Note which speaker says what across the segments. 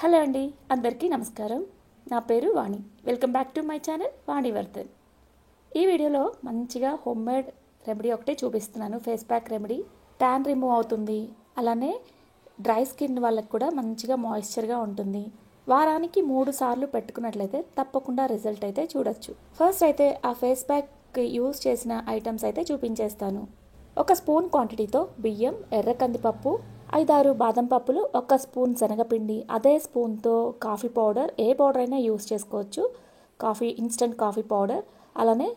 Speaker 1: Hello అండి, అందరికీ నమస్కారం. నా పేరు Vani. Welcome back to my channel Vani Vardhan. ఈ వీడియోలో మంచిగా హోమ్మేడ్ రెమెడీ ఒకటే చూపిస్తున్నాను. Face pack remedy. Tan remove అవుతుంది, అలానే డ్రై స్కిన్ వాళ్ళకి కూడా మంచిగా మాయిశ్చర్గా ఉంటుంది. వారానికి 3 సార్లు పెట్టుకున్నట్లయితే తప్పకుండా రిజల్ట్ అయితే చూడొచ్చు. ఫస్ట్ అయితే ఆ ఫేస్ ప్యాక్ యూజ్ చేసిన ఐటమ్స్ అయితే చూపించేస్తాను. 1 స్పూన్ క్వాంటిటీతో బియ్యం, ఎర్ర కందిపప్పు, 5-6 బాదం పప్పులు, 1 స్పూన్ శనగపిండి, అదే స్పూన్తో కాఫీ పౌడర్, ఏ పౌడర్ అయినా యూస్ చేసుకోవచ్చు. ఇన్స్టెంట్ కాఫీ పౌడర్, అలానే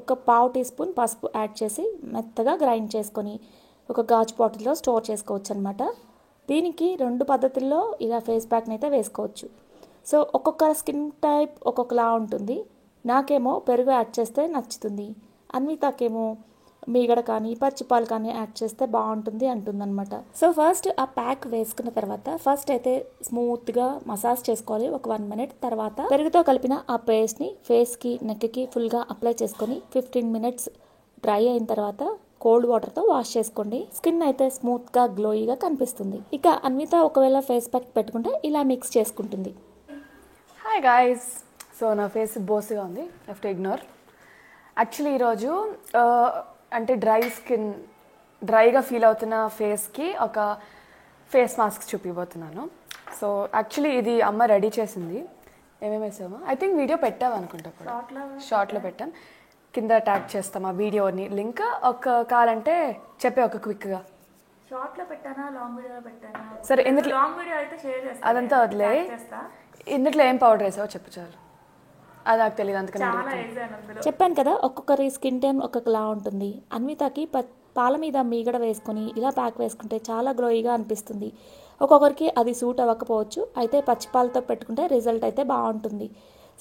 Speaker 1: 1/2 టీ స్పూన్ పసుపు యాడ్ చేసి మెత్తగా గ్రైండ్ చేసుకొని ఒక గాజు బాటిల్లో స్టోర్ చేసుకోవచ్చు అనమాట. దీనికి 2 పద్ధతుల్లో ఇలా ఫేస్ ప్యాక్ని అయితే వేసుకోవచ్చు. సో ఒక్కొక్క స్కిన్ టైప్ ఒక్కొక్కలా ఉంటుంది. నాకేమో పెరుగు యాడ్ చేస్తే నచ్చుతుంది, అన్వితాకేమో మీగడ కానీ పచ్చిపాలు కానీ యాడ్ చేస్తే బాగుంటుంది అంటుందన్నమాట. సో ఫస్ట్ ఆ ప్యాక్ వేసుకున్న తర్వాత ఫస్ట్ అయితే స్మూత్గా మసాజ్ చేసుకోవాలి ఒక 1 మినిట్. తర్వాత పెరుగుతో కలిపిన ఆ పేస్ట్ని ఫేస్కి, నెక్కి ఫుల్గా అప్లై చేసుకొని 15 మినిట్స్ డ్రై అయిన తర్వాత కోల్డ్ వాటర్తో వాష్ చేసుకోండి. స్కిన్ అయితే స్మూత్గా గ్లోయిగా కనిపిస్తుంది. ఇక అన్విత ఒకవేళ ఫేస్ ప్యాక్ పెట్టుకుంటే ఇలా మిక్స్ చేసుకుంటుంది.
Speaker 2: హాయ్ గాయ్స్, సో నా ఫేస్ బోస్గా ఉంది, లెఫ్ట్ ఇగ్నోర్. యాక్చువల్లీ ఈరోజు అంటే డ్రైగా ఫీల్ అవుతున్న ఫేస్కి ఒక ఫేస్ మాస్క్ చూపిపోతున్నాను. సో యాక్చువల్లీ ఇది అమ్మ రెడీ చేసింది. ఏమేమి వేసామో ఐ థింక్ వీడియో పెట్టాము అనుకుంటా, షార్ట్లో పెట్టాం. కింద ట్యాగ్ చేస్తాం ఆ వీడియోని లింక్. కావాలంటే చెప్పే ఒక క్విక్గా.
Speaker 1: షార్ట్లో పెట్టానా, లాంగ్ వీడియోలో పెట్టానా?
Speaker 2: సరే, ఇందులో
Speaker 1: లాంగ్ వీడియో అయితే షేర్ చేస్తాను,
Speaker 2: అదంతా వదిలే. ఇందులో ఏం పౌడర్ వేసావో చెప్పు చాలు. అది నాకు తెలియదు, అందుకని
Speaker 1: చెప్పాను కదా. ఒక్కొక్కరి స్కిన్ టైం ఒక్కొక్కలా ఉంటుంది. అన్వితకి పాల మీద మీగడ వేసుకొని ఇలా ప్యాక్ వేసుకుంటే చాలా గ్లోయిగా అనిపిస్తుంది. ఒక్కొక్కరికి అది సూట్ అవ్వకపోవచ్చు, అయితే పచ్చిపాలతో పెట్టుకుంటే రిజల్ట్ అయితే బాగుంటుంది.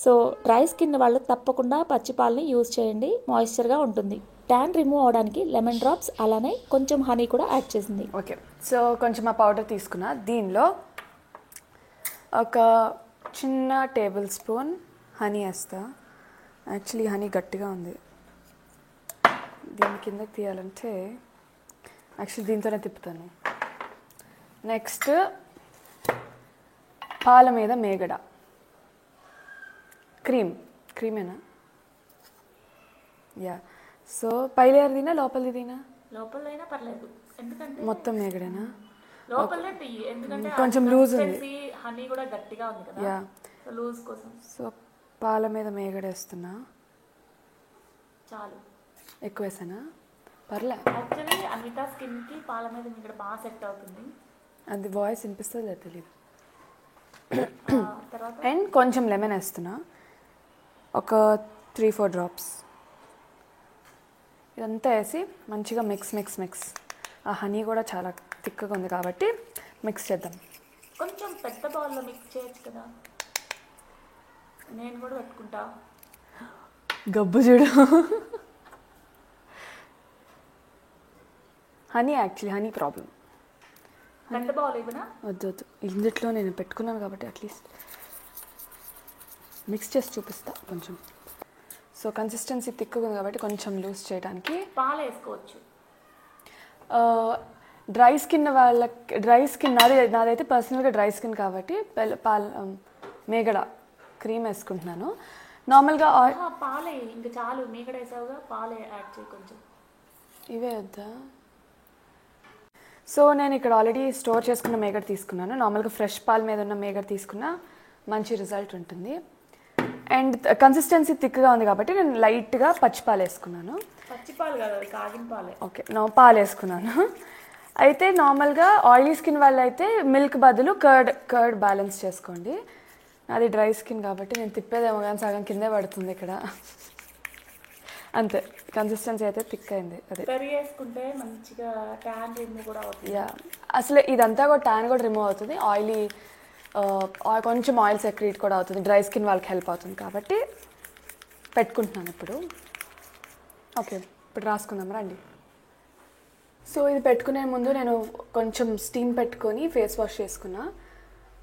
Speaker 1: సో డ్రై స్కిన్ వాళ్ళు తప్పకుండా పచ్చిపాలని యూజ్ చేయండి, మాయిశ్చర్గా ఉంటుంది. ట్యాన్ రిమూవ్ అవడానికి లెమన్ డ్రాప్స్, అలానే కొంచెం హనీ కూడా యాడ్ చేసింది.
Speaker 2: ఓకే, సో కొంచెం ఆ పౌడర్ తీసుకున్నా. దీనిలో ఒక చిన్న టేబుల్ స్పూన్ హనీ వేస్తా. యాక్చువల్లీ హనీ గట్టిగా ఉంది, దీని కింద తీయాలంటే యాక్చువల్లీ దీంతోనే తిప్పుతాను. నెక్స్ట్ పాల మీద మేగడ, క్రీమేనా? యా. సో పై లేయర్ తినా, లోపలిది తినా?
Speaker 1: లోపలైనా పర్లేదు, ఎందుకంటే
Speaker 2: మొత్తం మేగడేనా?
Speaker 1: లోపలే తీయి, ఎందుకంటే
Speaker 2: కొంచెం లూజ్ ఉంది,
Speaker 1: హనీ కూడా గట్టిగా ఉంది కదా.
Speaker 2: యా,
Speaker 1: లూజ్ కోసం.
Speaker 2: సో పాల మీద మేగడేస్తున్నా.
Speaker 1: చాలు,
Speaker 2: ఎక్కువ వేసానా? పర్లే.
Speaker 1: యాక్చువల్లీ అన్విత స్కిన్కి పాల మీద మీగడ బాగా సెట్ అవుతుంది.
Speaker 2: అది వాయిస్ వినిపిస్తుందో తెలియదు.
Speaker 1: తర్వాత
Speaker 2: అండ్ కొంచెం లెమన్ వేస్తున్నా, ఒక 3-4 డ్రాప్స్. ఇదంతా వేసి మంచిగా మిక్స్. ఆ హనీ కూడా చాలా థిక్గా ఉంది కాబట్టి మిక్స్ చేద్దాం.
Speaker 1: కొంచెం పెద్ద బౌల్లో మిక్స్ చేయొచ్చు కదా, నేను కూడా పెట్టుకుంటా.
Speaker 2: గబ్బు చూడు. Honey problem.
Speaker 1: పెద్ద బౌల్ ఇవ్వనా?
Speaker 2: వద్దు, ఇందులో నేను పెట్టుకున్నాను కాబట్టి అట్లీస్ట్ మిక్స్ చేసి చూపిస్తా కొంచెం. సో కన్సిస్టెన్సీ థిక్గా ఉంది కాబట్టి కొంచెం లూజ్ చేయడానికి
Speaker 1: పాలు వేసుకోవచ్చు.
Speaker 2: డ్రై స్కిన్ నాదైతే పర్సనల్గా డ్రై స్కిన్ కాబట్టి మేగడ క్రీమ్ వేసుకుంటున్నాను. నార్మల్గా
Speaker 1: పాలే ఇంకా చాలు, మీగడ వేసావుగా, పాలే యాడ్ చేయి కొంచెం.
Speaker 2: ఇవే వద్దా? సో నేను ఇక్కడ ఆల్రెడీ స్టోర్ చేసుకున్న మేగడ తీసుకున్నాను. నార్మల్గా ఫ్రెష్ పాల మీద ఉన్న మేగడ తీసుకున్నా మంచి రిజల్ట్ ఉంటుంది. అండ్ కన్సిస్టెన్సీ థిక్గా ఉంది కాబట్టి నేను లైట్గా పచ్చిపాలు వేసుకున్నాను.
Speaker 1: పచ్చిపాలు కాదు, అది కాగిన పాలే.
Speaker 2: ఓకే, పాలు వేసుకున్నాను. అయితే నార్మల్గా ఆయిలీ స్కిన్ వాళ్ళు అయితే మిల్క్ బదులు కర్డ్ బ్యాలెన్స్ చేసుకోండి. అది డ్రై స్కిన్ కాబట్టి నేను తిప్పేదేమో కానీ సగం కిందే పడుతుంది ఇక్కడ. అంతే, కన్సిస్టెన్సీ అయితే థిక్ అయింది. అదే
Speaker 1: వేసుకుంటే మంచిగా ట్యాన్ రిమూవ్ కూడా అవుతుంది.
Speaker 2: యా, అసలు ఇదంతా కూడా ట్యాన్ కూడా రిమూవ్ అవుతుంది. కొంచెం ఆయిల్ సెక్రీట్ కూడా అవుతుంది, డ్రై స్కిన్ వాళ్ళకి హెల్ప్ అవుతుంది కాబట్టి పెట్టుకుంటున్నాను ఇప్పుడు. ఓకే, ఇప్పుడు రాసుకుందాం రండి. సో ఇది పెట్టుకునే ముందు నేను కొంచెం స్టీమ్ పెట్టుకొని ఫేస్ వాష్ చేసుకున్నా.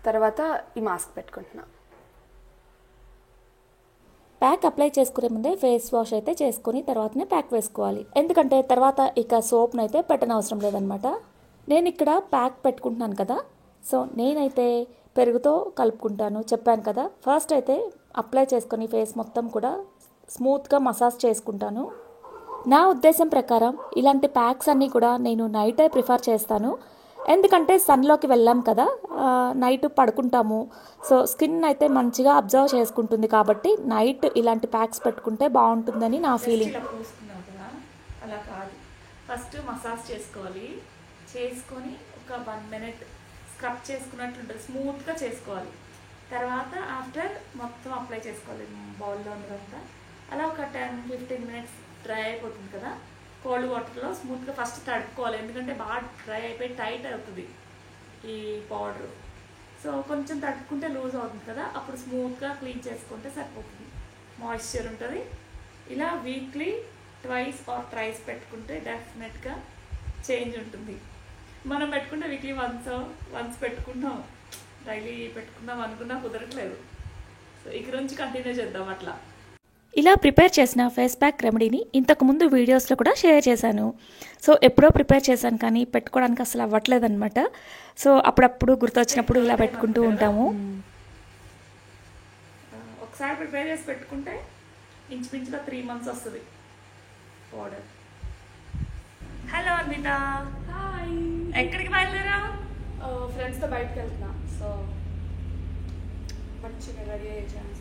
Speaker 2: తర్వాత ఈ మాస్క్ పెట్టుకుంటున్నా.
Speaker 1: ప్యాక్ అప్లై చేసుకునే ముందే ఫేస్ వాష్ అయితే చేసుకుని తర్వాతనే ప్యాక్ వేసుకోవాలి, ఎందుకంటే తర్వాత ఇక సోప్ను అయితే పెట్టనవసరం లేదనమాట. నేను ఇక్కడ ప్యాక్ పెట్టుకుంటున్నాను కదా. సో నేనైతే పెరుగుతో కలుపుకుంటాను. చెప్పాను కదా, ఫస్ట్ అయితే అప్లై చేసుకొని ఫేస్ మొత్తం కూడా స్మూత్గా మసాజ్ చేసుకుంటాను. నా ఉద్దేశం ప్రకారం ఇలాంటి ప్యాక్స్ అన్నీ కూడా నేను నైటే ప్రిఫర్ చేస్తాను. ఎందుకంటే సన్లోకి వెళ్ళాం కదా, నైట్ పడుకుంటాము. సో స్కిన్ అయితే మంచిగా అబ్జర్వ్ చేసుకుంటుంది కాబట్టి నైట్ ఇలాంటి ప్యాక్స్ పెట్టుకుంటే బాగుంటుందని నా ఫీలింగ్. అలా కాదు, ఫస్ట్ మసాజ్ చేసుకోవాలి. చేసుకొని ఒక 1 minute స్క్రబ్ చేసుకున్నట్లు ఉంటుంది, స్మూత్గా చేసుకోవాలి. తర్వాత ఆఫ్టర్ మొత్తం అప్లై చేసుకోవాలి బౌల్లో ఉన్నదంతా. అలా ఒక 10-15 minutes డ్రై అయిపోతుంది కదా, కోల్డ్ వాటర్లో స్మూత్గా ఫస్ట్ తడుపుకోవాలి. ఎందుకంటే బాగా డ్రై అయిపోయి టైట్ అవుతుంది ఈ పౌడర్. సో కొంచెం తడుపుకుంటే లూజ్ అవుతుంది కదా, అప్పుడు స్మూత్గా క్లీన్ చేసుకుంటే సరిపోతుంది. మాయిశ్చర్ ఉంటుంది. ఇలా వీక్లీ 2 or 3 పెట్టుకుంటే డెఫినెట్గా చేంజ్ ఉంటుంది. మనం పెట్టుకుంటే వీక్లీ వన్స్ పెట్టుకుంటాం, డైలీ పెట్టుకుందాం అనుకున్నా కుదరట్లేదు. సో ఇక నుంచి కంటిన్యూ చేద్దాం అట్లా. ఇలా ప్రిపేర్ చేసిన ఫేస్ ప్యాక్ రెమెడీని ఇంతకుముందు వీడియోస్లో కూడా షేర్ చేశాను. సో ఎప్పుడో ప్రిపేర్ చేశాను కానీ పెట్టుకోవడానికి అసలు అవ్వట్లేదు అనమాట. సో అప్పుడప్పుడు గుర్తొచ్చినప్పుడు ఇలా పెట్టుకుంటూ ఉంటాము. ఒకసారి ప్రిపేర్ చేసి పెట్టుకుంటే ఇంచుమించుగా 3 months వస్తుంది పౌడర్. Hello Anvitha,
Speaker 2: hi.
Speaker 1: ఎక్కడికి బయలుదేరా?
Speaker 2: ఫ్రెండ్స్తో బయటకు వెళ్తున్నా. సో మంచిగా రెడీ అయ్యే ఛాన్స్.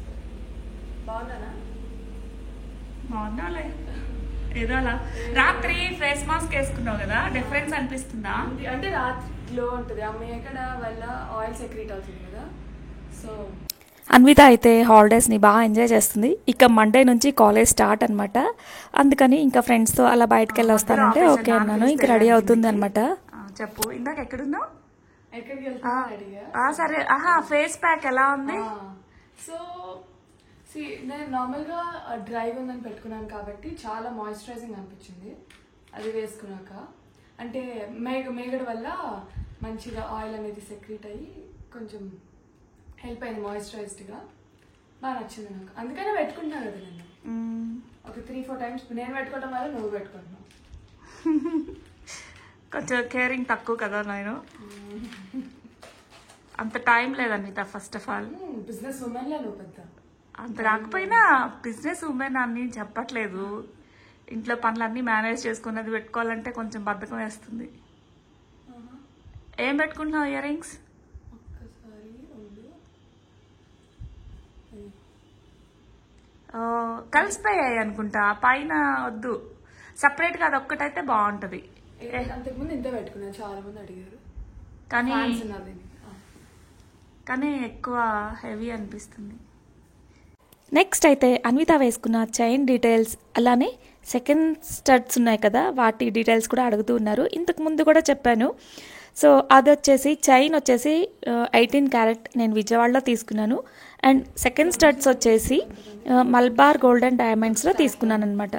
Speaker 2: బాగున్నానా?
Speaker 1: బాగున్నాలే, ఏదో అలా. రాత్రి ఫేస్ మాస్క్ వేసుకున్నావు కదా, డిఫరెన్స్ అనిపిస్తుందా?
Speaker 2: అంటే రాత్రి గ్లో ఉంటుంది, ఆ మేకడ వల్ల ఆయిల్ సెక్రీట్ అవుతుంది కదా. సో
Speaker 1: అన్విత అయితే హాలిడేస్ని బాగా ఎంజాయ్ చేస్తుంది. ఇక మండే నుంచి కాలేజ్ స్టార్ట్ అనమాట. అందుకని ఇంకా ఫ్రెండ్స్తో అలా బయటకు వెళ్ళి వస్తానంటే ఓకే అన్నాను. ఇంకా రెడీ అవుతుంది అనమాట. చెప్పు, ఇందాక ఎక్కడున్నావు?
Speaker 2: ఎక్కడికి వెళ్తున్నా రెడీగా.
Speaker 1: సరే, ఫేస్ ప్యాక్ ఎలా ఉంది?
Speaker 2: సో నేను నార్మల్గా డ్రైగా ఉందని పెట్టుకున్నాను కాబట్టి చాలా మాయిశ్చరైజింగ్ అనిపించింది అది వేసుకున్నాక. అంటే మేగడ వల్ల మంచిగా ఆయిల్ అనేది సెక్రీట్ అయ్యి కొంచెం హెల్ప్ అయింది, మాయిశ్చరైజ్డ్గా. బాగా నచ్చింది నాకు, అందుకనే పెట్టుకుంటున్నాను కదా నేను. ఒక 3-4 times నేను పెట్టుకోవడం వల్ల నువ్వు పెట్టుకుంటున్నావు.
Speaker 1: కొంచెం కేరింగ్ తక్కువ కదా నేను, అంత టైం లేదన్విత. ఫస్ట్ ఆఫ్ ఆల్
Speaker 2: బిజినెస్ ఉమెన్లే నువ్వు పెద్ద.
Speaker 1: అంత రాకపోయినా బిజినెస్ ఉమెన్ అని చెప్పట్లేదు. ఇంట్లో పనులన్నీ మేనేజ్ చేసుకున్నది పెట్టుకోవాలంటే కొంచెం బద్ధకం వేస్తుంది. ఏం పెట్టుకుంటున్నావు? ఇయర్ రింగ్స్ కలిసిపోయాయి అనుకుంటా, పైన వద్దు, సపరేట్గా అది ఒక్కటైతే బాగుంటుంది.
Speaker 2: అంతకుముందు ఇంత పెట్టుకున్నాను, చాలా మంది అడిగారు
Speaker 1: కానీ ఎక్కువ హెవీ అనిపిస్తుంది. నెక్స్ట్ అయితే అన్విత వేసుకున్న చైన్ డీటెయిల్స్, అలానే సెకండ్ స్టడ్స్ ఉన్నాయి కదా వాటి డీటెయిల్స్ కూడా అడుగుతూ ఉన్నారు. ఇంతకు ముందు కూడా చెప్పాను. సో అది వచ్చేసి చైన్ వచ్చేసి 18 carat నేను విజయవాడలో తీసుకున్నాను. అండ్ సెకండ్ స్టడ్స్ వచ్చేసి మల్బార్ గోల్డెన్ డైమండ్స్లో తీసుకున్నాను అనమాట.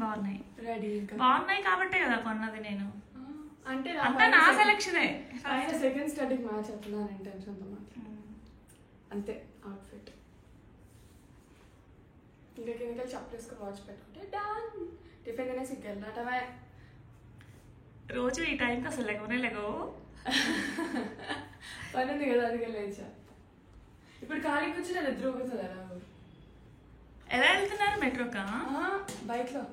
Speaker 1: బాగున్నాయి కాబట్టే కదా కొన్నది నేను.
Speaker 2: అంటే
Speaker 1: నా సెలక్షనే.
Speaker 2: సెకండ్ స్టడీకి మ్యాచ్ అవుతున్నాను ఇంటెన్షన్తో అంతే. అవుట్ఫిట్ ఇంకా కిందకి చెప్పలేసుకుని వాచ్ పెట్టుకుంటే డాన్. టిఫిన్ తినేసి వెళ్ళటమే.
Speaker 1: రోజు ఈ టైంకి అసలు లెగవు.
Speaker 2: పని ఉంది కదా, అందుకే లేచా. ఇప్పుడు ఖాళీ కూర్చొని నేను నిద్ర ఊగుతుంది.
Speaker 1: ఎలా వెళ్తున్నారు? మెట్రోకా?
Speaker 2: బైక్లో.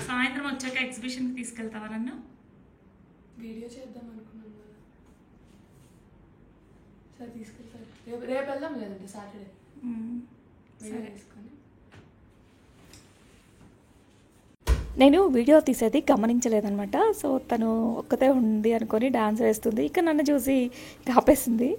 Speaker 1: సాయంత్రం వచ్చాక ఎగ్జిబిషన్కి తీసుకెళ్తావా నన్ను?
Speaker 2: వీడియో చేద్దాం అనుకున్నాను కదా, సరే తీసుకెళ్తాను. రేపు వెళ్దాం, లేదంటే సాటర్డే వీడియో తీసుకొని.
Speaker 1: నేను వీడియో తీసేది గమనించలేదనమాట. సో తను ఒక్కతే ఉంది అనుకొని డాన్స్ వేస్తుంది. ఇక నన్ను చూసి ఆపేసింది.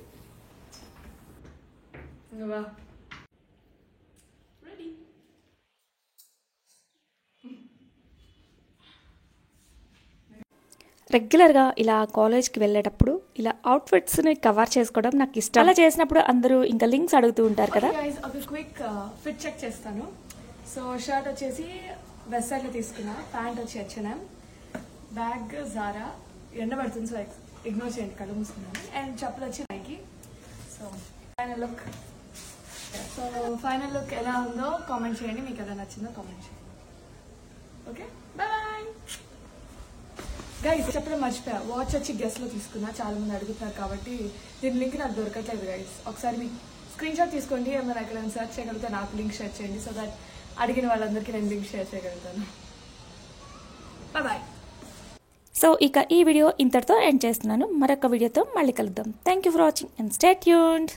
Speaker 1: రెగ్యులర్గా ఇలా కాలేజ్కి వెళ్ళేటప్పుడు ఇలా అవుట్ఫిట్స్ని కవర్ చేసుకోవడం నాకు ఇష్టం. అలా చేసినప్పుడు అందరూ ఇంకా లింక్స్ అడుగుతూ ఉంటారు కదా.
Speaker 2: ఒక క్విక్ ఫిట్ చెక్ చేస్తాను. సో షర్ట్ వచ్చేసి వెస్ట్ సైడ్లో తీసుకున్నా, ప్యాంట్ వచ్చి H&M, బ్యాగ్ జారా, ఎండ పడుతుంది సో ఇగ్నోర్ చేయండి, కళ్ళు మూసుకున్నాను. అండ్ చెప్పులు వచ్చి నైకి. సో ఫైనల్ లుక్ ఎలా ఉందో కామెంట్ చేయండి, మీకు ఎలా నచ్చిందో కామెంట్ చేయండి. Okay, bye bye. గైస్ చెప్పడం మర్చిపోయా, వాచ్ వచ్చి గెస్ట్లో తీసుకున్నా, చాలా మంది అడుగుతున్నారు కాబట్టి దీని లింక్ నాకు దొరకట్లేదు గైస్. ఒకసారి మీకు స్క్రీన్ షాట్ తీసుకోండి, ఏమైనా ఎక్కడ సెర్చ్ చేయగలిగితే నాకు లింక్ షేర్ చేయండి, సో దట్ అడిగిన వాళ్ళందరికీ నేను లింక్ షేర్ చేయగలుగుతాను. బాయ్.
Speaker 1: సో ఇక ఈ వీడియో ఇంతటితో ఎండ్ చేస్తున్నాను. మరొక వీడియోతో మళ్ళీ కలుద్దాం. Thank you for watching and stay tuned.